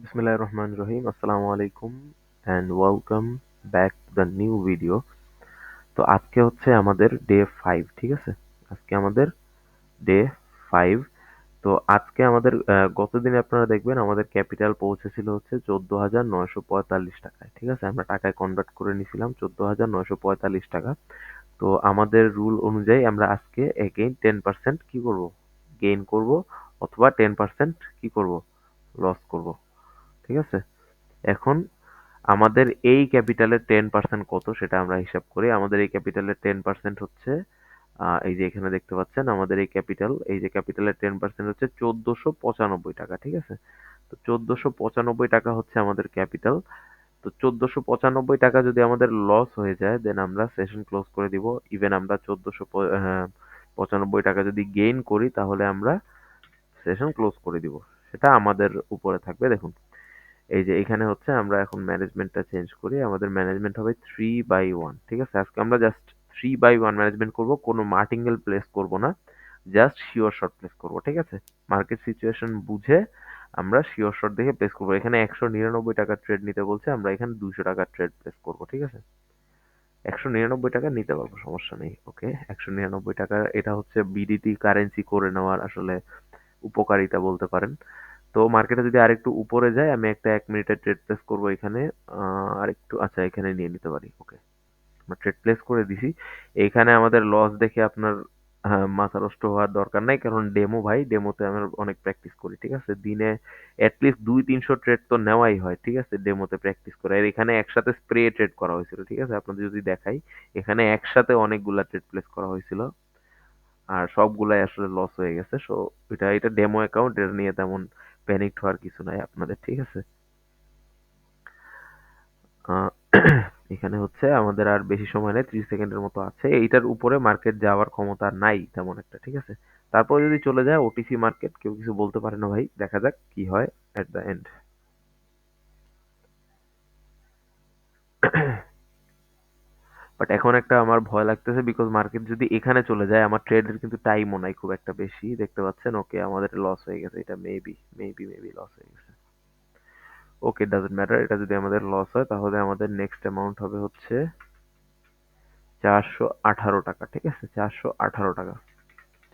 Bismillahirrahmanirrahim. Assalamu alaikum and welcome back to the new video. তো আজকে হচ্ছে আমাদের ডে 5, ঠিক আছে? আজকে আমাদের ডে 5। তো আজকে আমাদের গতদিনে আপনারা দেখবেন আমাদের ক্যাপিটাল পৌঁছেছিল হচ্ছে 14,945 টাকায়, ঠিক আছে? আমরা টাকায় কনভার্ট করে নিছিলাম 14,945 টাকা। তো আমাদের রুল অনুযায়ী আমরা আজকে এগেইন 10% কি করব? গেইন করব অথবা 10% কি করব? লস করব, ঠিক আছে? এখন আমাদের এই ক্যাপিটালের 10% কত সেটা আমরা হিসাব করি। আমাদের এই ক্যাপিটালের 10% হচ্ছে এই যে এখানে দেখতে পাচ্ছেন আমাদের এই যে ক্যাপিটালের 10% হচ্ছে 1495 টাকা, ঠিক আছে? তো 1495 টাকা হচ্ছে আমাদের ক্যাপিটাল। তো 1495 টাকা যদি আমাদের লস হয়ে যায় দেন আমরা সেশন ক্লোজ করে দিব। ইভেন আমরা 1495 টাকা যদি গেইন করি তাহলে আমরা সেশন ক্লোজ করে দিব। সেটা আমাদের উপরে থাকবে। দেখুন, এই যে এখানে হচ্ছে আমরা এখন ম্যানেজমেন্টটা চেঞ্জ করি। আমাদের ম্যানেজমেন্ট হবে 3/1, ঠিক আছে? আজকে আমরা জাস্ট 3/1 ম্যানেজমেন্ট করব, কোনো মার্টিঙ্গেল প্লেস করব না, জাস্ট শিওর শর্ট প্লেস করব, ঠিক আছে? মার্কেট সিচুয়েশন বুঝে আমরা শিওর শর্ট দেখে প্লেস করব। এখানে 199 টাকা ট্রেড নিতে বলছে, আমরা এখানে 200 টাকা ট্রেড প্লেস করব, ঠিক আছে? 199 টাকা নিতে পারবো, সমস্যা নেই। ওকে, 199 টাকা, এটা হচ্ছে বিডিটি কারেন্সি করে নেওয়ার আসলে উপকারিতা বলতে পারেন। তো মার্কেটে যদি আরেকটু উপরে যায় আমি একটা 1 মিনিটের ট্রেড প্লেস করব এখানে। আরেকটু, আচ্ছা, এখানে নিয়ে নিতে পারি। ওকে, আমরা ট্রেড প্লেস করে দিছি। এইখানে আমাদের লস দেখে আপনার মাথা নষ্ট হওয়ার দরকার নাই, কারণ ডেমো ভাই, ডেমোতে আমরা অনেক প্র্যাকটিস করি, ঠিক আছে? দিনে অ্যাটলিস্ট 200-300 ট্রেড তো নেওয়াই হয়, ঠিক আছে? ডেমোতে প্র্যাকটিস করে। আর এখানে একসাথে স্প্রে ট্রেড করা হয়েছিল, ঠিক আছে? আপনাদের যদি দেখাই, এখানে একসাথে অনেকগুলা ট্রেড প্লেস করা হয়েছিল আর সবগুলাই আসলে লস হয়ে গেছে। সো এটা ডেমো অ্যাকাউন্ট, এটা নিয়ে তেমন প্যানিক হওয়ার কিছু নাই আপনাদের, ঠিক আছে? আহ, এখানে হচ্ছে আমাদের আর বেশি সময় নেই, 30 সেকেন্ডের মতো আছে। এইটার উপরে মার্কেট যাওয়ার ক্ষমতা নাই তেমন একটা, ঠিক আছে? তারপরে যদি চলে যায় ওটিসি মার্কেট, কেউ কিছু বলতে পারে না ভাই, দেখা যাক কি হয় এট দ্য এন্ড। বাট এখন একটা আমার ভয় লাগতেছে, বিকজ মার্কেট যদি এখানে চলে যায় আমার ট্রেডের কিন্তু টাইমও নাই খুব একটা বেশি, দেখতে পাচ্ছেন? ওকে, আমাদের লস হয়ে গেছে, এটা মেবি লস হয়ে গেছে। ওকে, ডাজন্ট ম্যাটার। এটা যদি আমাদের লস হয় তাহলে আমাদের নেক্সট অ্যামাউন্ট হবে হচ্ছে 418 টাকা, ঠিক আছে? 418 টাকা,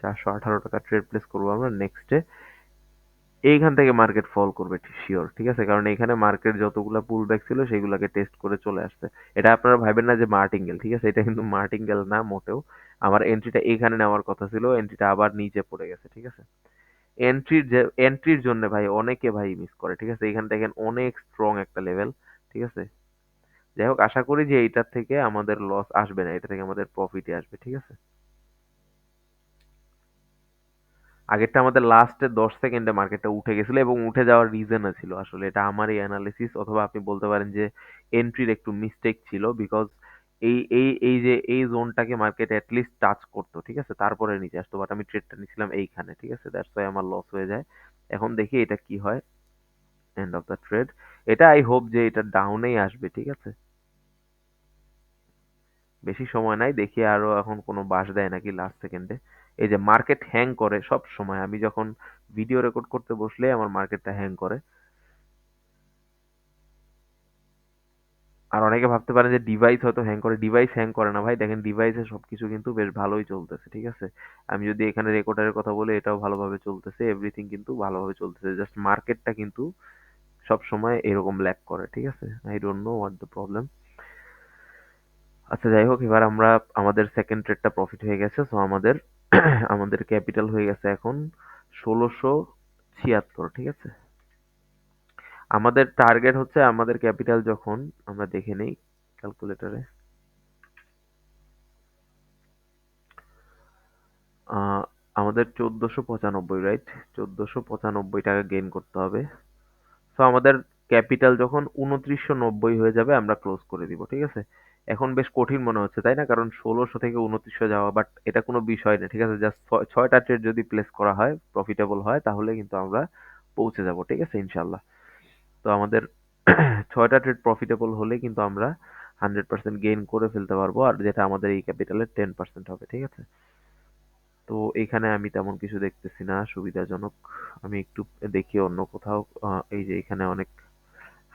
418 টাকা ট্রেড প্লেস করবো আমরা নেক্সটে। এইখান থেকে মার্কেট ফল করবে শিওর, ঠিক আছে? কারণ এখানে মার্কেট যতগুলা পুল ব্যাক ছিল সেগুলাকে টেস্ট করে চলে আসছে। এটা আপনারা ভাবেন না যে মার্টিঙ্গেল, ঠিক আছে? এটা কিন্তু মার্টিঙ্গেল না মোটেও। আমার এন্ট্রিটা এখানে নেওয়ার কথা ছিল, এন্ট্রিটা আবার নিচে পড়ে গেছে, ঠিক আছে? এন্ট্রির জন্য ভাই অনেকে ভাই মিস করে, ঠিক আছে? এখানে দেখেন অনেক স্ট্রং একটা লেভেল, ঠিক আছে? যাই হোক, আশা করি যে এইটার থেকে আমাদের লস আসবে না, এটা থেকে আমাদের প্রফিটই আসবে, ঠিক আছে? আগেরটা আমাদের লাস্টে 10 সেকেন্ডে মার্কেটটা উঠে গেছিল এবং উঠে যাওয়ার রিজনও ছিল আসলে, এটা আমারই অ্যানালিসিস, অথবা আপনি বলতে পারেন যে এন্ট্রির একটু মিস্টেক ছিল। বিকজ এই যে এই জোনটাকে মার্কেট অ্যাটলিস্ট টাচ করতো, ঠিক আছে? তারপরে নিচে আসতো, বাট আমি ট্রেডটা নিছিলাম এইখানে, ঠিক আছে? দ্যাটস ওয়াই আমার লস হয়ে যায়। এখন দেখি এটা কি হয়, এন্ড অফ দ্য ট্রেড। এটা আই হোপ যে এটা ডাউনেই আসবে, ঠিক আছে? বেশি সময় নাই, দেখি আরো এখন কোনো বাস দেয় নাকি লাস্ট সেকেন্ডে। এই যে মার্কেট হ্যাং করে সব সময়, আমি যখন ভিডিও রেকর্ড করতে বসলে আমার মার্কেটটা হ্যাং করে। আর অনেকে ভাবতে পারে যে ডিভাইস হয়তো হ্যাং করে, ডিভাইস হ্যাং করে না ভাই। দেখেন ডিভাইসে সবকিছু কিন্তু বেশ ভালোই চলতেছে, ঠিক আছে? আমি যদি এখানে রেকর্ডারের কথা বলি, এটাও ভালোভাবে চলতেছে, এভরিথিং কিন্তু ভালোভাবে চলতেছে, জাস্ট মার্কেটটা কিন্তু সব সময় এরকম ল্যাগ করে, ঠিক আছে? I don't know what the problem. আচ্ছা, যাই হোক, এবার আমরা আমাদের সেকেন্ড ট্রেডটা প্রফিট হয়ে গেছে। সো আমাদের আমাদের ক্যাপিটাল হয়ে গেছে এখন 1676, ঠিক আছে? আমাদের টার্গেট হচ্ছে আমাদের ক্যাপিটাল যখন আমরা দেখে নেই ক্যালকুলেটরে, আমাদের 1495, রাইট? 1495 টাকা গেইন করতে হবে। সো আমাদের ক্যাপিটাল যখন 2990 হয়ে যাবে আমরা ক্লোজ করে দিব, ঠিক আছে? এখন বেশ কঠিন মনে হচ্ছে, তাই না? কারণ 1600 থেকে 2900 যাওয়া, বাট এটা কোনো বিষয় না, ঠিক আছে? জাস্ট 6টা ট্রেড যদি প্লেস করা হয়, প্রফিটেবল হয়, তাহলে কিন্তু আমরা পৌঁছে যাব, ঠিক আছে? ইনশাল্লাহ। তো আমাদের 6টা ট্রেড প্রফিটেবল হলে কিন্তু আমরা 100% গেইন করে ফেলতে পারবো, আর যেটা আমাদের এই ক্যাপিটালের 10% হবে, ঠিক আছে? তো এখানে আমি তেমন কিছু দেখতেছি না সুবিধাজনক। আমি একটু দেখি অন্য কোথাও। এই যে এখানে অনেক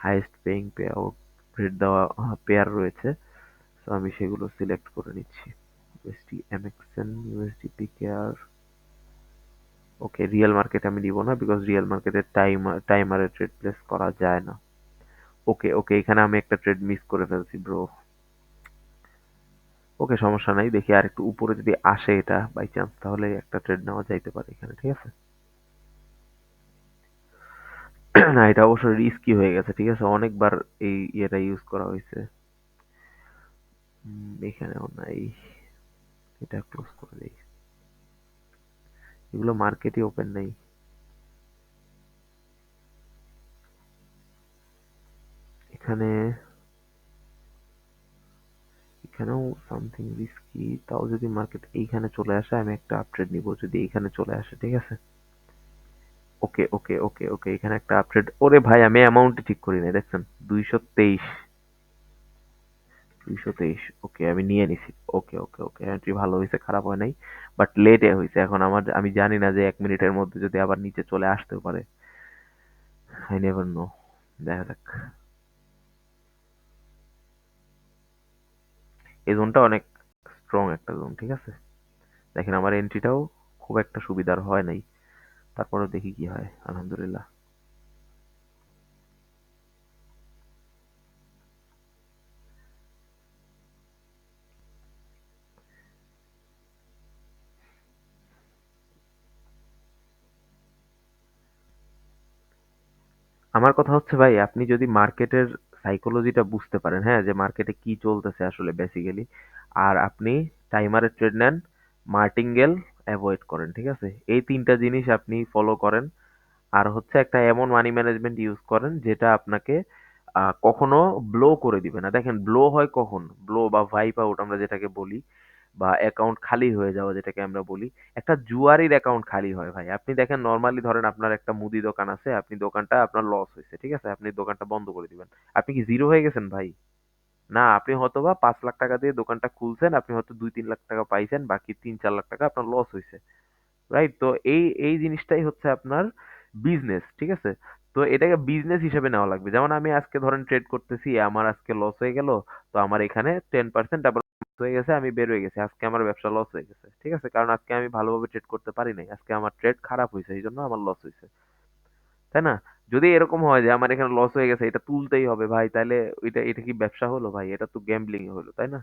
highest paying payout rate দেওয়া পেয়ার রয়েছে। তো আমি সেগুলো সিলেক্ট করে নিচ্ছি। USD MXN, USD PKR. Okay, real market আমি দিব না, বিকজ রিয়েল মার্কেটে টাইমারে ট্রেড প্লেস করা যায় না। ওকে ওকে, এখানে আমি একটা ট্রেড মিস করে ফেলছি ব্রো। ওকে, সমস্যা নাই। দেখি আর একটু উপরে যদি আসে এটা বাই চান্স, তাহলে একটা ট্রেড নেওয়া যাইতে পারে এখানে, ঠিক আছে? না, এটা অবশ্য রিস্কি হয়ে গেছে, ঠিক আছে? অনেকবার এই ইয়েটা ইউজ করা হয়েছে। এখানেও নাই। এটা ক্লোজ করে দেই। এগুলো মার্কেটই ওপেন নেই। এখানে এখানেও সামথিং রিস্কি। তাও যদি মার্কেট এইখানে চলে আসে, আমি একটা আপট্রেড নিব যদি এইখানে চলে আসে, ঠিক আছে? ওকে ওকে ওকে ওকে, এখানে একটা আপট্রেড। ওরে ভাই, আমি অ্যামাউন্ট ঠিক করি নাই, দেখছেন? 223। 223। ওকে, আমি নিয়ে নিছি। ওকে ওকে ওকে, এন্ট্রি ভালো হয়েছে, খারাপ হয় নাই। বাট লেটে হয়েছে। এখন আমি জানি না যে 1 মিনিটের মধ্যে যদি আবার নিচে চলে আসতেও পারে। I never know. দেখা যাক। এই জোনটা অনেক স্ট্রং একটা জোন, ঠিক আছে? দেখেন আমার এন্ট্রিটাও খুব একটা সুবিধার হয় নাই। তারপরে দেখি কি হয়। আলহামদুলিল্লাহ। আমার কথা হচ্ছে ভাই, আপনি যদি মার্কেটের সাইকোলজিটা বুঝতে পারেন, হ্যাঁ, যে মার্কেটে কি চলতেছে আসলে বেসিক্যালি, আর আপনি টাইমারে ট্রেড নেন, মার্টিঙ্গেল অ্যাভয়েড করেন, ঠিক আছে? এই 3টা জিনিস আপনি ফলো করেন। আর হচ্ছে একটা এমন মানি ম্যানেজমেন্ট ইউজ করেন যেটা আপনাকে কখনো ব্লো করে দিবে না। দেখেন, ব্লো হয় কখন? ব্লো বা ভাইপ আউট আমরা যেটাকে বলি, বা অ্যাকাউন্ট খালি হয়ে যাওয়া যেটাকে আমরা বলি। একটা জুয়ারির অ্যাকাউন্ট খালি হয় ভাই। আপনি দেখেন, নরমালি ধরেন আপনার একটা মুদি দোকান আছে, আপনি দোকানটা আপনার লস হয়েছে, ঠিক আছে? আপনি দোকানটা বন্ধ করে দিবেন। আপনি কি জিরো হয়ে গেছেন ভাই? না, আপনি হয়তোবা 5 লাখ টাকা দিয়ে দোকানটা খুলছেন, আপনি হয়তো 2-3 লাখ টাকা পাইছেন, বাকি 3-4 লাখ টাকা আপনার লস হয়েছে। রাইট? তো এই এই জিনিসটাই হচ্ছে আপনার বিজনেস, ঠিক আছে? তো এটাকে বিজনেস হিসেবে নেওয়া লাগবে। যেমন আমি আজকে ধরেন ট্রেড করতেছি, আমার আজকে লস হয়ে গেল। তো আমার এখানে 10% আবার loss হয়ে গেছে, আমি বের হয়ে গেছি। আজকে আমার ব্যবসা লস হয়ে গেছে, ঠিক আছে? কারণ আজকে আমি ভালোভাবে ট্রেড করতে পারি নাই। আজকে আমার ট্রেড খারাপ হয়েছে, এই জন্য আমার লস হয়েছে। তাই না? যদি এরকম হয় যে আমার এখানে লস হয়ে গেছে, এটা তুলতেই হবে ভাই, তাহলে এটা কি ব্যবসা হলো ভাই? এটা তো গ্যাম্বলিং হলো, তাই না?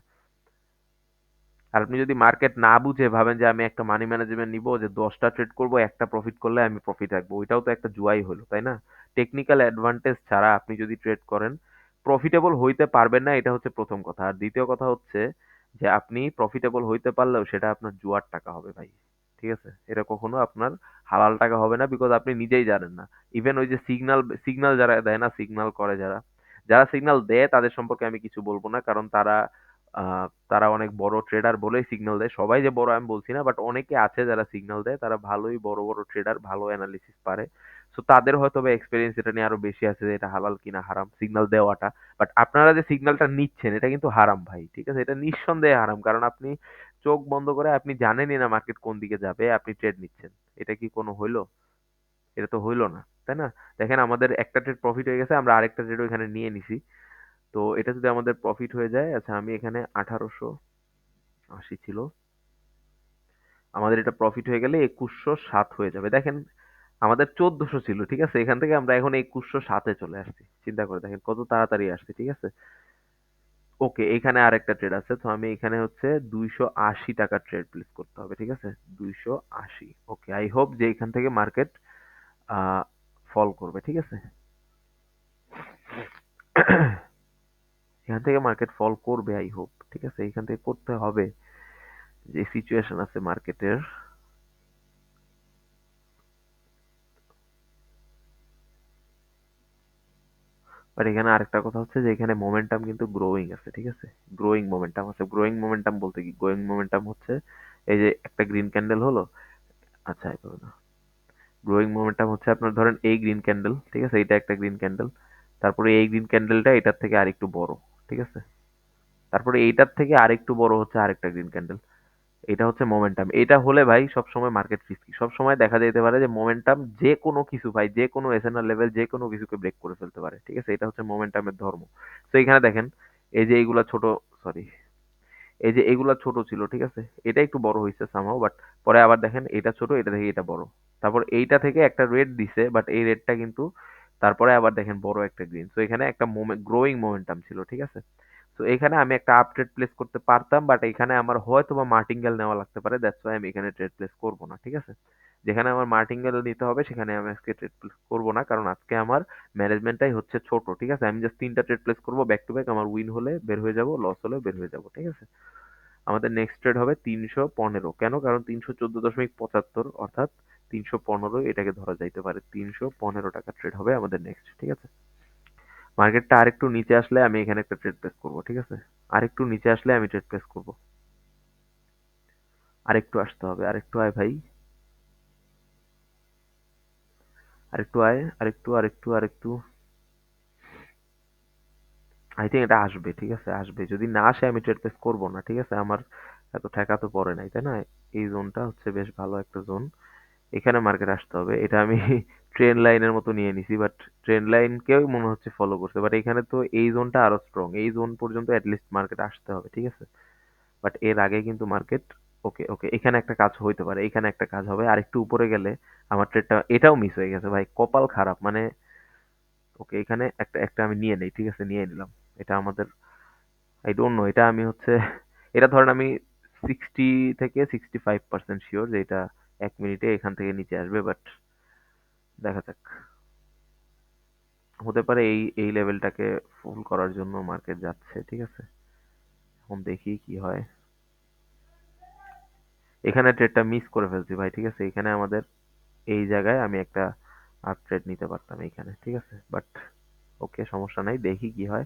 আর আপনি যদি মার্কেট না বুঝে ভাবেন যে আমি একটা মানি ম্যানেজমেন্ট নিবো, যে 10টা ট্রেড করব, একটা প্রফিট করলে আমি প্রফিট রাখবো, ওইটাও তো একটা জুয়াই হলো, তাই না? টেকনিক্যাল অ্যাডভান্টেজ ছাড়া আপনি যদি ট্রেড করেন, প্রফিটেবল হইতে পারবেন না, এটা হচ্ছে প্রথম কথা। আর দ্বিতীয় কথা হচ্ছে যে আপনি প্রফিটেবল হইতে পারলেও সেটা আপনার জুয়ার টাকা হবে ভাই। ঠিক আছে? এটা কখনো আপনার হালাল টাকা হবে না, বিকজ আপনি নিজেই জানেন না। ইভেন ওই যে সিগন্যাল সিগন্যাল যারা দেয় না, সিগন্যাল করে যারা, যারা সিগন্যাল দেয় তাদের সম্পর্কে আমি কিছু বলবো না, কারণ তারা অনেক বড় ট্রেডার বলেই সিগন্যাল দেয়। সবাই যে বড় আমি বলছি না, বাট অনেকে আছে যারা সিগন্যাল দেয়, তারা ভালোই বড় বড় ট্রেডার, ভালো অ্যানালিসিস পারে। সো তাদের হয়তো বা এক্সপিরিয়েন্স এটা নিয়ে আরো বেশি আছে যে এটা হালাল কিনা হারাম সিগন্যাল দেওয়াটা। বাট আপনারা যে সিগন্যালটা নিচ্ছেন, এটা কিন্তু হারাম ভাই, ঠিক আছে? এটা নিঃসন্দেহে হারাম, কারণ আপনি চোখ বন্ধ করে আপনি জানেনই না মার্কেট কোন দিকে যাবে, আপনি ট্রেড নিচ্ছেন। এটা কি কোনো হইলো? এটা তো হইলো না, তাই না? দেখেন, আমাদের একটা ট্রেড প্রফিট হয়ে গেছে, আমরা আরেকটা ট্রেড এখানে নিয়ে নিছি। তো এটা যদি আমাদের প্রফিট হয়ে যায়, আচ্ছা আমি এখানে 1880 ছিল, আমাদের এটা প্রফিট হয়ে গেলে 2107 হয়ে যাবে। দেখেন, আমাদের 1400 ছিল, ঠিক আছে? এখান থেকে আমরা এখন 2107-এ চলে আসছি। চিন্তা করে দেখেন কত তাড়াতাড়ি আসছি, ঠিক আছে? ওকে, এখানে আরেকটা ট্রেড আছে। তো আমি এখানে হচ্ছে 280 টাকা ট্রেড প্লেস করতে হবে, ঠিক আছে? 280। ওকে, আই হোপ যে এখান থেকে মার্কেট ফল করবে, ঠিক আছে? এখান থেকে মার্কেট ফল করবে, আই হোপ, ঠিক আছে? এখান থেকে করতে হবে। যে সিচুয়েশন আছে মার্কেটের, বাট এখানে আরেকটা কথা হচ্ছে যে এখানে মোমেন্টাম কিন্তু গ্রোয়িং আছে, ঠিক আছে? গ্রোয়িং মোমেন্টাম আছে। গ্রোয়িং মোমেন্টাম বলতে কি? গ্রোয়িং মোমেন্টাম হচ্ছে এই যে একটা গ্রিন ক্যান্ডেল হলো। আচ্ছা, এভাবে না। গ্রোয়িং মোমেন্টাম হচ্ছে আপনার ধরেন এই গ্রিন ক্যান্ডেল, ঠিক আছে? এটা একটা গ্রিন ক্যান্ডেল। তারপরে এই গ্রিন ক্যান্ডেলটা এটার থেকে আরেকটু বড়, ঠিক আছে? তারপরে এইটার থেকে আরেকটু বড় হচ্ছে আরেকটা গ্রিন ক্যান্ডেল। এটা হচ্ছে মোমেন্টাম। এটা হলে ভাই সবসময় মার্কেট রিস্কি। সবসময় দেখা যেতে পারে যে মোমেন্টাম যে কোনো কিছু ভাই, যে কোনো এসএনআর লেভেল যে কোনো কিছুকে ব্রেক করে ফেলতে পারে। ঠিক আছে? এটা হচ্ছে মোমেন্টামের ধর্ম। তো এখানে দেখেন এই যে এইগুলা ছোট, সরি, এই যে এগুলা ছোট ছিল, ঠিক আছে? এটা একটু বড় হইছে সামহাউ, বাট পরে আবার দেখেন এটা ছোট, এটা থেকে এটা বড়। তারপর এইটা থেকে একটা রেড দিছে, বাট এই রেডটা কিন্তু তারপরে আবার দেখেন বড় একটা গ্রিন। তো এখানে একটা গ্রোয়িং মোমেন্টাম ছিল, ঠিক আছে? তো এখানে আমি একটা আপ ট্রেড প্লেস করতে পারতাম, বাট এখানে আমার হয়তো বা মার্টিঙ্গেল নেওয়া লাগতে পারে, দ্যাটস ওয়াই আমি এখানে ট্রেড প্লেস করবো না, ঠিক আছে? যেখানে আমার মার্টিঙ্গেল নিতে হবে সেখানে আমি আজকে ট্রেড প্লেস করবো না, কারণ আজকে আমার ম্যানেজমেন্টটাই হচ্ছে ছোট, ঠিক আছে? আমি জাস্ট 3টা ট্রেড প্লেস করবো ব্যাক টু ব্যাক, আমার উইন হলে বের হয়ে যাবো, লস হলে বের হয়ে যাবো, ঠিক আছে? আমাদের নেক্সট ট্রেড হবে 315। কেন? কারণ 314.75, অর্থাৎ 315 এটাকে ধরা যাইতে পারে। 315 টাকা ট্রেড হবে আমাদের নেক্সট, ঠিক আছে? মার্কেটটা আরেকটু নিচে আসলে আমি এখানে একটা ট্রেড প্লেস করবো, ঠিক আছে? আরেকটু নিচে আসলে আমি ট্রেড প্লেস করবো। আরেকটু আসতে হবে, আরেকটু আয় ভাই, আরেকটু আয়, আরেকটু আরেকটু আরেকটু। আই থিঙ্ক এটা আসবে, ঠিক আছে? আসবে। যদি না আসে আমি ট্রেড প্লেস করবো না, ঠিক আছে? আমার এত ঠেকা তো পড়ে নাই, তাই না? এই জোনটা হচ্ছে বেশ ভালো একটা জোন। এখানে মার্কেট আসতে হবে। এটা আমি ট্রেন লাইনের মতো নিয়ে নিছি, বাট ট্রেন লাইন কেউ মনে হচ্ছে ফলো করছে, বাট এখানে তো এই জোনটা আরো স্ট্রং। এই জোন পর্যন্ত অ্যাটলিস্ট মার্কেট আসতে হবে, ঠিক আছে? বাট এর আগে কিন্তু মার্কেট, ওকে ওকে, এখানে একটা কাজ হইতে পারে, এখানে একটা কাজ হবে। আর একটু উপরে গেলে আমার ট্রেডটা এটাও মিস হয়ে গেছে ভাই, কপাল খারাপ মানে। ওকে, এখানে একটা একটা আমি নিয়ে নেই, ঠিক আছে? নিয়ে নিলাম। এটা আমাদের, আই ডোন্ট নো, এটা আমি হচ্ছে এটা ধরেন আমি 60 থেকে 65% শিওর যে এটা 1 মিনিটে এখান থেকে নিচে আসবে, বাট দেখা যাক। হতে পারে এই এই লেভেলটাকে ফুল করার জন্য মার্কেট যাচ্ছে, ঠিক আছে? এখন দেখি কি হয়। এখানে ট্রেডটা মিস করে ফেলছি ভাই, ঠিক আছে? এখানে আমাদের এই জায়গায় আমি একটা আপ ট্রেড নিতে পারতাম এইখানে, ঠিক আছে? বাট ওকে, সমস্যা নাই, দেখি কি হয়।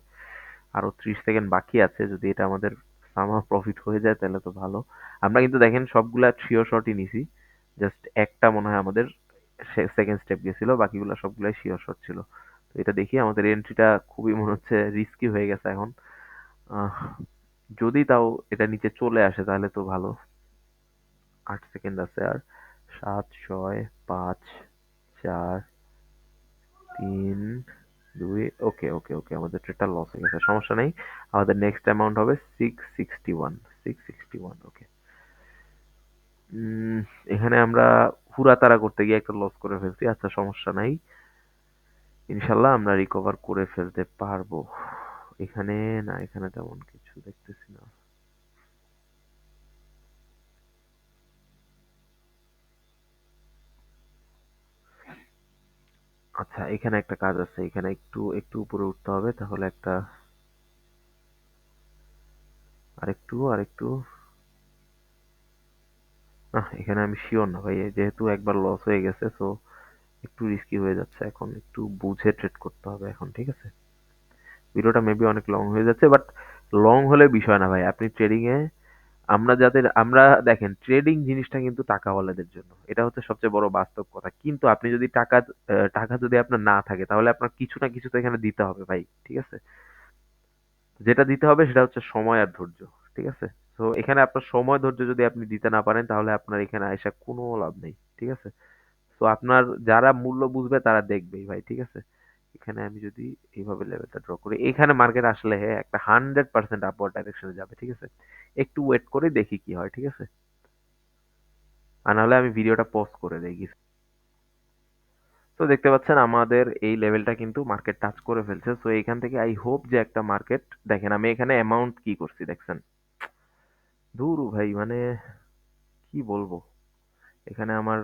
আরো 30 সেকেন্ড বাকি আছে, যদি এটা আমাদের সামহাও প্রফিট হয়ে যায় তাহলে তো ভালো। আমরা কিন্তু দেখেন সবগুলা শিওর শটই নিছি, জাস্ট একটা মনে হয় আমাদের সেকেন্ড স্টেপ গেছিল, বাকিগুলো সবগুলাই শিওর শট ছিল। তো এটা দেখি, আমাদের এন্ট্রিটা খুবই মনে হচ্ছে রিস্কি হয়ে গেছে এখন। আহ, যদি তাও এটা নিচে চলে আসে তাহলে তো ভালো। 8 সেকেন্ড আছে আর। 7, 6, 5, 4, 3, 2, ওকে ওকে ওকে, আমাদের ট্রেডটা লস হয়ে গেছে, সমস্যা নেই। আমাদের নেক্সট অ্যামাউন্ট হবে 661। 661, ওকে। উম, এখানে আমরা হুড়াতাড়া করতে গিয়ে একটা লস করে ফেলছি, আচ্ছা সমস্যা নাই। ইনশাল্লাহ আমরা রিকভার করে ফেলতে পারবো। এখানে না, এখানে তেমন কিছু দেখতেছি না। আচ্ছা, এখানে একটা কাজ আছে, এখানে একটু একটু উপরে উঠতে হবে, তাহলে একটা, আরেকটু আরেকটু। এখানে আমি শিওর না ভাই, যেহেতু একবার লস হয়ে গেছে, তো একটু রিস্কি হয়ে যাচ্ছে এখন, একটু বুঝে ট্রেড করতে হবে এখন, ঠিক আছে? ভিডিওটা মেবি অনেক লং হয়ে যাচ্ছে, বাট লং হলে বিষয় না ভাই। আপনি ট্রেডিং এ, আমরা যাদের, আমরা দেখেন ট্রেডিং জিনিসটা কিন্তু টাকাওয়ালাদের জন্য, এটা হচ্ছে সবচেয়ে বড় বাস্তব কথা। কিন্তু আপনি যদি টাকা যদি আপনার না থাকে, তাহলে আপনার কিছু না কিছু তো এখানে দিতে হবে ভাই, ঠিক আছে? যেটা দিতে হবে সেটা হচ্ছে সময় আর ধৈর্য, ঠিক আছে? তো এখানে আপনার সময় ধৈর্য যদি আপনি দিতে না পারেন, তাহলে আপনার এখানে আইসা কোনো লাভ নেই, ঠিক আছে? তো আপনার যারা মূল্য বুঝবে তারা দেখবেই ভাই, ঠিক আছে? এখানে আমি যদি এইভাবে লেভেলটা ড্র করি, এখানে মার্কেট আসলে হ্যাঁ একটা 100% আপওয়ার্ড ডাইরেকশনে যাবে, ঠিক আছে? একটু ওয়েট করে দেখি কি হয়, ঠিক আছে? আর নাহলে আমি ভিডিওটা পজ করে দেই। তো দেখতে পাচ্ছেন আমাদের এই লেভেলটা কিন্তু মার্কেট টাচ করে ফেলছে। সো এখান থেকে আই হোপ যে একটা মার্কেট, দেখেন আমি এখানে অ্যামাউন্ট কি করছি দেখছেন? ধুর ভাই মানে কি বলবো, এখানে আমার,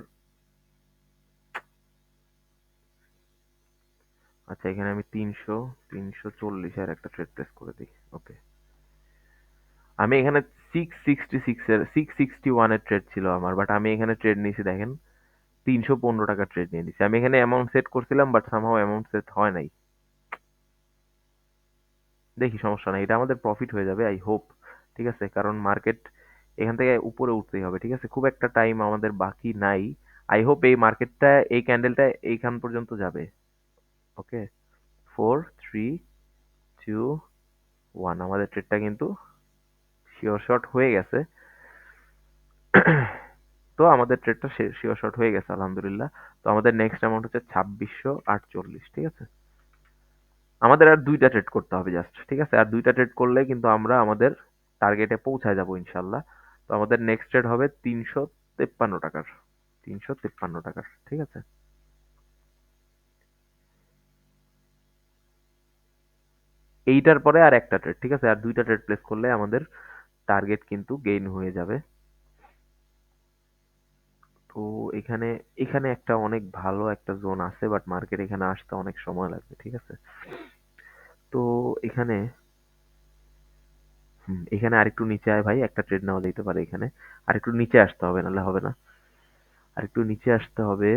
আচ্ছা এখানে আমি 340 আর একটা ট্রেড প্লেস করে দিই, ওকে। আমি এখানে 661 এর ট্রেড ছিল আমার, বাট আমি এখানে ট্রেড নিয়েছি দেখেন 315 টাকা ট্রেড নিয়ে নিছি। আমি এখানে অ্যামাউন্ট সেট করছিলাম, বাট সামহাও অ্যামাউন্ট সেট হয় নাই। দেখি, সমস্যা নাই, এটা আমাদের প্রফিট হয়ে যাবে আই হোপ, ঠিক আছে? কারণ মার্কেট এখান থেকে উপরে উঠতেই হবে, ঠিক আছে? খুব একটা টাইম আমাদের বাকি নাই। আই হোপ এই মার্কেটটা, এই ক্যান্ডেলটা এইখান পর্যন্ত যাবে, ওকে। 4, 3, 2, 1, আমাদের ট্রেডটা কিন্তু শিওর শট হয়ে গেছে। তো আমাদের ট্রেডটা শিওর শট হয়ে গেছে আলহামদুলিল্লাহ। তো আমাদের নেক্সট অ্যামাউন্ট হচ্ছে 2648, ঠিক আছে? আমাদের আর ২ টা ট্রেড করতে হবে জাস্ট, ঠিক আছে? আর ২ টা ট্রেড করলে কিন্তু আমরা আমাদের টার্গেটে পৌঁছায় যাবো ইনশাআল্লাহ। তো আমাদের নেক্সট ট্রেড হবে ৳৩৫৩ ৳৩৫৩ ঠিক আছে? এইটার পরে আর একটা ট্রেড, ঠিক আছে? আর ২ টা ট্রেড প্লেস করলে আমাদের টার্গেট কিন্তু গেইন হয়ে যাবে। তো এখানে এখানে একটা অনেক ভালো একটা জোন আছে, বাট মার্কেট এখানে আসতে অনেক সময় লাগবে, ঠিক আছে? তো এখানে এখানে আরেকটু নিচে আয় ভাই, একটা ট্রেড নেওয়া যেতে পারে এখানে। আরেকটু নিচে আসতে হবে, নাহলে হবে না। আরেকটু নিচে আসতে হবে।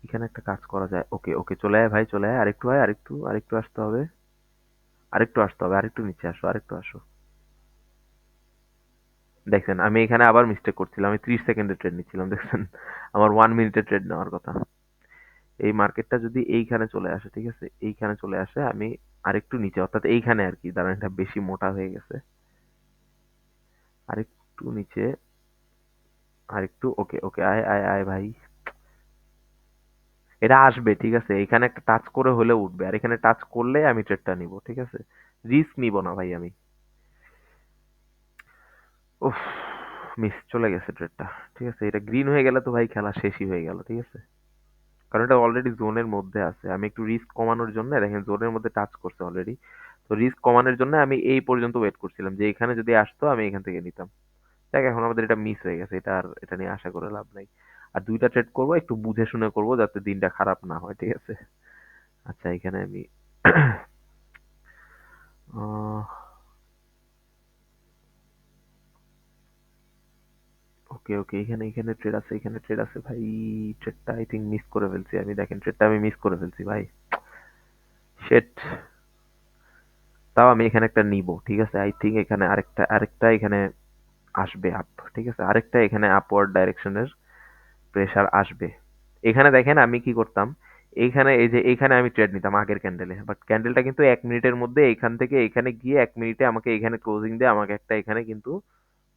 এখানে একটা কাজ করা যায়। ওকে, ওকে, চলে আয় ভাই, চলে আয়। আরেকটু আয়, আরেকটু, আরেকটু আসতে হবে। আরেকটু আসতে হবে, আরেকটু নিচে আসো, আরেকটু আসো। দেখছেন, আমি এখানে আবার মিস্টেক করছিলাম। আমি 30 সেকেন্ডের ট্রেড নিচ্ছিলাম, দেখছেন? আমার 1 মিনিটের ট্রেড নেওয়ার কথা। এই মার্কেটটা যদি এইখানে চলে আসে, ঠিক আছে? এইখানে চলে আসে, আমি আরেকটু নিচে, অর্থাৎ এইখানে আরকি। দাঁড়ান, এটা বেশি মোটা হয়ে গেছে। আরেকটু নিচে, আরেকটু। ওকে, ওকে, আয়, আয়, আয় ভাই। এটা আসবে, ঠিক আছে? এখানে একটা টাচ করে হলে উঠবে। আর এখানে টাচ করলে আমি ট্রেডটা নিব, ঠিক আছে? রিস্ক নিব না ভাই আমি। উফ! মিস, চলে গেছে ট্রেডটা। ঠিক আছে? এটা গ্রিন হয়ে গেলে তো ভাই খেলা শেষই হয়ে গেল, ঠিক আছে? কারণ এটা অলরেডি জোনের মধ্যে আছে। আমি একটু রিস্ক কমানোর জন্য দেখেন জোনের মধ্যে টাচ করছে অলরেডি। তো রিস্ক কমানোর জন্য আমি এই পর্যন্ত ওয়েট করছিলাম যে এখানে যদি আসতো আমি এখান থেকে নিতাম। দেখ, এখন আমাদের এটা মিস হয়ে গেছে। এটা আর এটা নিয়ে আশা করে লাভ নাই। আর ২ টা ট্রেড করব, একটু বুঝে শুনে করব যাতে দিনটা খারাপ না হয়, ঠিক আছে? আচ্ছা, এখানে আমি আহ ওকে, ওকে, এখানে ট্রেড আছে, এখানে ট্রেড আছে ভাই। ট্রেডটা আই থিংক মিস করে ফেলছি আমি। দেখেন, ট্রেডটা আমি মিস করে ফেলছি ভাই। শিট! তাও আমি এখানে একটা নিব, ঠিক আছে? আই থিংক এখানে আরেকটা এখানে আসবে আপ, ঠিক আছে? আরেকটা এখানে আপওয়ার্ড ডাইরেকশনের প্রেসার আসবে। এখানে দেখেন আমি কি করতাম, এইখানে এই যে এইখানে আমি ট্রেড নিতাম আগের ক্যান্ডেলে, বাট ক্যান্ডেলটা কিন্তু 1 মিনিটের মধ্যে এইখান থেকে এখানে গিয়ে 1 মিনিটে আমাকে এখানে ক্লোজিং দিয়ে আমাকে একটা এখানে কিন্তু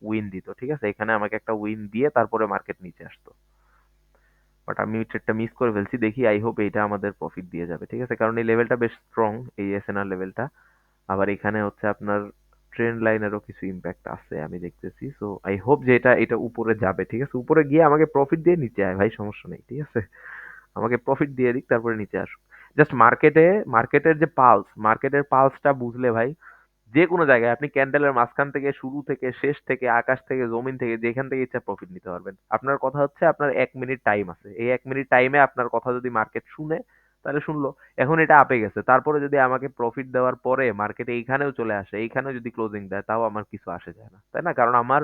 উইন দিত, ঠিক আছে? এখানে আমাকে একটা উইন দিয়ে তারপরে মার্কেট নিচে আসতো। বাট আমি ট্রেডটা মিস করে ফেলছি। দেখি, আই হোপ এইটা আমাদের প্রফিট দিয়ে যাবে, ঠিক আছে? কারণ এই লেভেলটা বেশ স্ট্রং, এই এসএনআর লেভেলটা। আবার এখানে হচ্ছে আপনার ট্রেন্ড লাইনেরও কিছু ইম্প্যাক্ট আছে আমি দেখতেছি। সো আই হোপ যে এটা উপরে যাবে, ঠিক আছে? উপরে গিয়ে আমাকে প্রফিট দিয়ে নিচে আয় ভাই, সমস্যা নেই, ঠিক আছে? আমাকে প্রফিট দিয়ে দিক, তারপরে নিচে আসুক। জাস্ট মার্কেটের যে মার্কেটের পালসটা বুঝলে ভাই, যে কোনো জায়গায় আপনি ক্যান্ডেলের মাঝখান থেকে, শুরু থেকে, শেষ থেকে, আকাশ থেকে, জমিন থেকে, যেখান থেকে ইচ্ছা প্রফিট নিতে পারবেন। আপনার কথা হচ্ছে আপনার 1 মিনিট টাইম আছে। এই 1 মিনিট টাইমে আপনার কথা যদি মার্কেট শুনে, তাহলে শুনলো। এখন এটা আপে গেছে, তারপরে যদি আমাকে প্রফিট দেওয়ার পরে মার্কেট এইখানেও চলে আসে, এইখানেও যদি ক্লোজিং দেয়, তাও আমার কিছু আসে যায় না, তাই না? কারণ আমার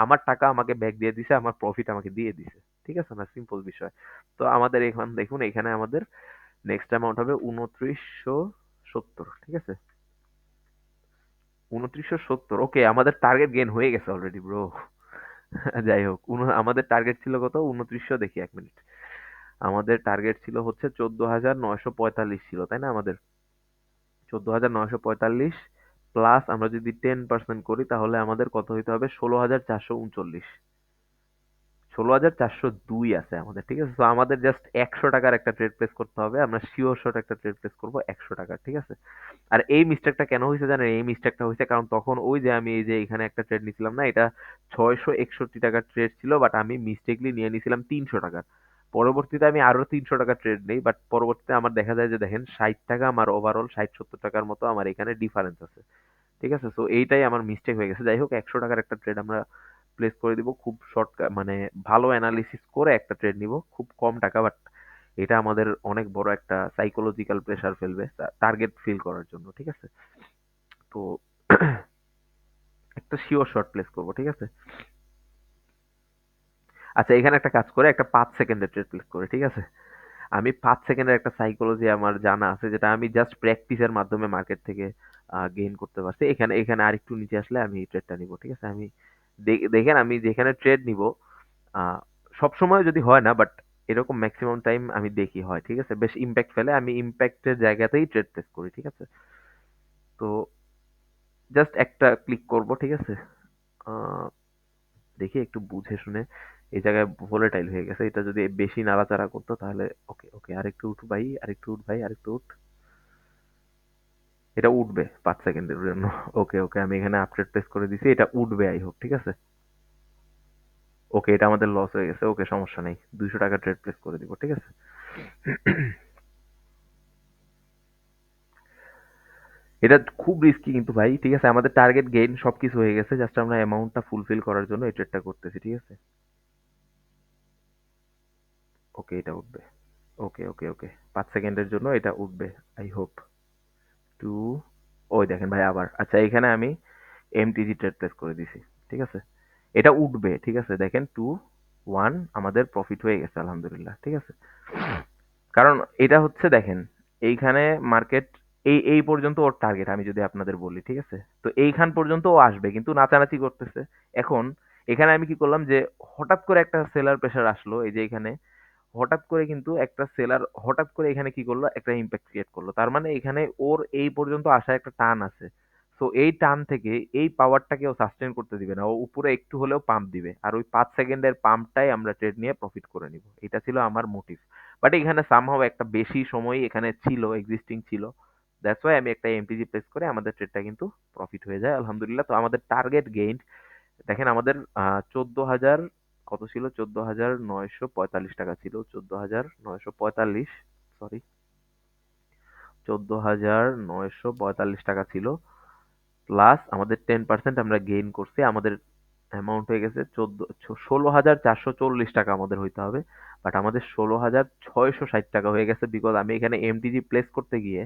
আমার টাকা আমাকে ব্যাক দিয়ে দিছে, আমার প্রফিট আমাকে দিয়ে দিছে। ঠিক আছে না? সিম্পল বিষয়। তো আমাদের এখন দেখুন, এখানে আমাদের নেক্সট অ্যামাউন্ট হবে ২৯৭০, ঠিক আছে? ২৯৭০, ওকে, আমাদের টার্গেট গেইন হয়ে গেছে অলরেডি ব্রো। যাই হোক, আমাদের টার্গেট ছিল কত? ২৯০০, দেখি ১ মিনিট। আমাদের টার্গেট ছিল হচ্ছে ১৪,৯৪৫ ছিল, তাই না? আমাদের ১৪,৯৪৫ প্লাস আমরা যদি 10% করি তাহলে আমাদের কত হইতে হবে? ১৬,৪৩৯। ১৬,৪০২ আছে আমাদের, ঠিক আছে? তো আমাদের জাস্ট ৳১০০ একটা ট্রেড প্লেস করতে হবে। আমরা শিওর শট একটা ট্রেড প্লেস করবো ৳১০০, ঠিক আছে? আর এই মিস্টেকটা কেন হয়েছে জানেন? এই মিস্টেকটা হয়েছে কারণ তখন ওই যে আমি এই যে এখানে একটা ট্রেড নিছিলাম না, এটা ৳৬৬১ ট্রেড ছিল, বাট আমি মিস্টেকলি নিয়ে নিছিলাম ৳৩০০। পরবর্তীতে আমি আরো ৳৩০০ ট্রেড নেই, বাট পরবর্তীতে আমার দেখা যায় যে দেখেন ৳৬০ আমার ওভারঅল ৳৬০-৭০ মতো আমার এখানে ডিফারেন্স আছে। ঠিক আছে? সো এইটাই আমার মিস্টেক হয়ে গেছে। যাই হোক, ৳১০০ একটা ট্রেড আমরা প্লেস করে দিব। খুব শর্ট, মানে ভালো এনালিসিস করে একটা ট্রেড নিব। খুব কম টাকা, বাট এটা আমাদের অনেক বড় একটা সাইকোলজিক্যাল প্রেশার ফেলবে টার্গেট ফিল করার জন্য, ঠিক আছে? তো একটা শিওর শট প্লেস করব, ঠিক আছে? আচ্ছা, এখানে একটা কাজ করে একটা ৫ সেকেন্ডের ট্রেড প্লেস করে, ঠিক আছে? আমি ৫ সেকেন্ডের একটা সাইকোলজি আমার জানা আছে, যেটা আমি জাস্ট প্র্যাকটিসের মাধ্যমে মার্কেট থেকে গেইন করতে পারছি। এখানে আরেকটু নিচে আসলে আমি এই ট্রেডটা নিব, ঠিক আছে? আমি দেখেন, আমি যেখানে ট্রেড নিব আ সবসময় যদি হয় না, বাট এরকম মেক্সিমাম টাইম আমি দেখি হয়, ঠিক আছে? বেশ ইমপ্যাক্ট ফেলে। আমি ইমপ্যাক্টের জায়গাতেই ট্রেড প্লেস করি, ঠিক আছে? তো জাস্ট একটা ক্লিক করব, ঠিক আছে? আহ, দেখি একটু বুঝে শুনে। এই জায়গায় ভোলেটাইল হয়ে গেছে, এটা যদি বেশি নাড়াচাড়া করতো তাহলে ওকে ওকে, আরেকটু উঠ ভাই, আরেকটু উঠ ভাই, আরেকটু উঠ। এটা উঠবে 5 সেকেন্ডের জন্য। ওকে ওকে, আমি এখানে আপডেট প্রেস করে দিছি, এটা উঠবে আই হোপ, ঠিক আছে? ওকে, এটা আমাদের লস হয়ে গেছে, ওকে সমস্যা নেই, 200 টাকা ট্রেড প্লেস করে দিব, ঠিক আছে? এটা খুব রিস্কি কিন্তু ভাই, ঠিক আছে? আমাদের টার্গেট গেইন সবকিছু হয়ে গেছে, জাস্ট আমরা অ্যামাউন্টটা ফুলফিল করার জন্য এই ট্রেডটা করতেছি, ঠিক আছে? ওকে, এটা উঠবে। ওকে ওকে ওকে, 5 সেকেন্ডের জন্য এটা উঠবে আই হোপ। টু, ওই দেখেন ভাই আবার, আচ্ছা এখানে আমি এমটিজি ট্রেড প্লেস করে দিছি, ঠিক আছে? এটা উঠবে, ঠিক আছে? দেখেন 2-1 আমাদের প্রফিট হয়ে গেছে আলহামদুলিল্লাহ, ঠিক আছে? কারণ এটা হচ্ছে দেখেন, এইখানে মার্কেট এই এই পর্যন্ত ওর টার্গেট আমি যদি আপনাদের বলি, ঠিক আছে? তো এইখান পর্যন্ত ও আসবে কিন্তু নাচানাচি করতেছে। এখন এখানে আমি কি করলাম যে হঠাৎ করে একটা সেলার প্রেসার আসলো, এই যে এখানে হঠাৎ করে কিন্তু একটা সেলার হঠাৎ করে এখানে কি করলো, একটা ইম্প্যাক্ট ক্রিয়েট করলো। তার মানে এখানে ওর এই পর্যন্ত আসা একটা টান আছে। সো এই টান থেকে এই পাওয়ারটাকে ও সাস্টেন করতে দিবে না, ও উপরে একটু হলেও পাম্প দিবে, আর ওই 5 সেকেন্ডের পাম্পটাই আমরা ট্রেড নিয়ে প্রফিট করে নিব। এটা ছিল আমার মোটিভ। বাট এখানে সামহাও একটা বেশি সময় এখানে ছিল, এক্সিস্টিং ছিল। দ্যাটস ওয়াই আমি একটা এমটিজি প্লেস করে আমাদের ট্রেডটা কিন্তু প্রফিট হয়ে যায় আলহামদুলিল্লাহ। তো আমাদের টার্গেট গেইন দেখেন, আমাদের 14,000 কত ছিল, 14,945 টাকা ছিল, 14,945, সরি, 14,945 টাকা ছিল। প্লাস আমাদের 10% আমরা গেইন করছি, আমাদের অ্যামাউন্ট হয়ে গেছে 16,440 টাকা আমাদের হইতে হবে। বাট আমাদের 16,660 টাকা হয়ে গেছে, বিকজ আমি এখানে এমটিজি প্লেস করতে গিয়ে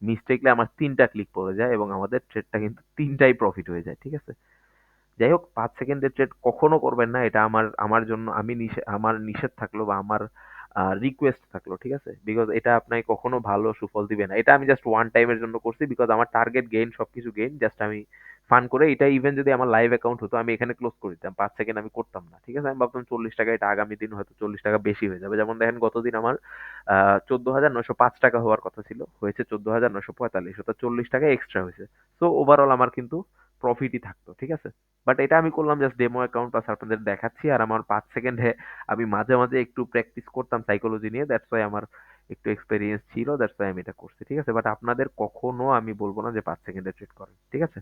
মিস্টেকলি আমার 3টা ক্লিক পড়ে যায় এবং আমাদের ট্রেডটা কিন্তু 3টাই প্রফিট হয়ে যায়, ঠিক আছে? যাই হোক, 5 সেকেন্ডের ট্রেড কখনো করবেন না, এটা আমার আমার জন্য আমি আমার নিষেধ থাকলো বা আমার রিকোয়েস্ট থাকলো, ঠিক আছে? বিকজ এটা আপনাকে কখনো ভালো সুফল দিবে না। এটা আমি জাস্ট ওয়ান টাইমের জন্য করছি, বিকজ আমার টার্গেট গেইন সবকিছু গেইন, জাস্ট আমি ফান করে এটা। ইভেন যদি আমার লাইভ অ্যাকাউন্ট হতো আমি এখানে ক্লোজ করে দিতাম, 5 সেকেন্ড আমি করতাম না, ঠিক আছে? আমি ভাবতাম 40 টাকা, এটা আগামী দিন হয়তো 40 টাকা বেশি হয়ে যাবে। যেমন দেখেন গতদিন আমার 14,905 টাকা হওয়ার কথা ছিল, হয়েছে 14,945, অর্থাৎ 40 টাকা এক্সট্রা হয়েছে। সো ওভারঅল আমার কিন্তু প্রফিটই থাকতো, ঠিক আছে? বাট এটা আমি করলাম জাস্ট ডেমো অ্যাকাউন্ট, প্লাস আপনাদের দেখাচ্ছি। আর আমার 5 সেকেন্ডে আমি মাঝে মাঝে একটু প্র্যাকটিস করতাম সাইকোলজি নিয়ে, দ্যাটস ওয়াই আমার একটু এক্সপেরিয়েন্স ছিল, দ্যাটস ওয়াই আমি এটা করছি, ঠিক আছে? বাট আপনাদের কখনো আমি বলবো না যে 5 সেকেন্ডে ট্রেড করেন, ঠিক আছে?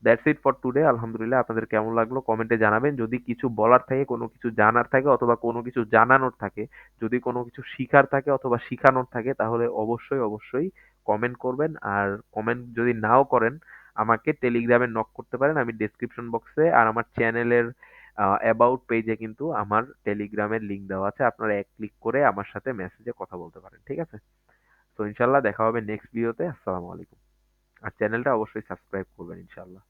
That's it for today. আলহামদুলিল্লাহ, আপনাদের কেমন লাগলো কমেন্টে জানাবেন। যদি কিছু বলার থাকে, কোনো কিছু জানার থাকে, অথবা কোনো কিছু জানানোর থাকে, যদি কোনো কিছু শিখার থাকে অথবা শিখানোর থাকে, তাহলে অবশ্যই অবশ্যই কমেন্ট করবেন। আর কমেন্ট যদি নাও করেন, আমাকে টেলিগ্রামে নক করতে পারেন, আমি ডেসক্রিপশন বক্সে আর আমার চ্যানেলের অ্যাবাউট পেজে কিন্তু আমার টেলিগ্রামের লিঙ্ক দেওয়া আছে, আপনারা এক ক্লিক করে আমার সাথে মেসেজে কথা বলতে পারেন, ঠিক আছে? তো ইনশাল্লাহ দেখা হবে নেক্সট ভিডিওতে। আসসালামু আলাইকুম। আর চ্যানেলটা অবশ্যই সাবস্ক্রাইব করবেন ইনশাল্লাহ।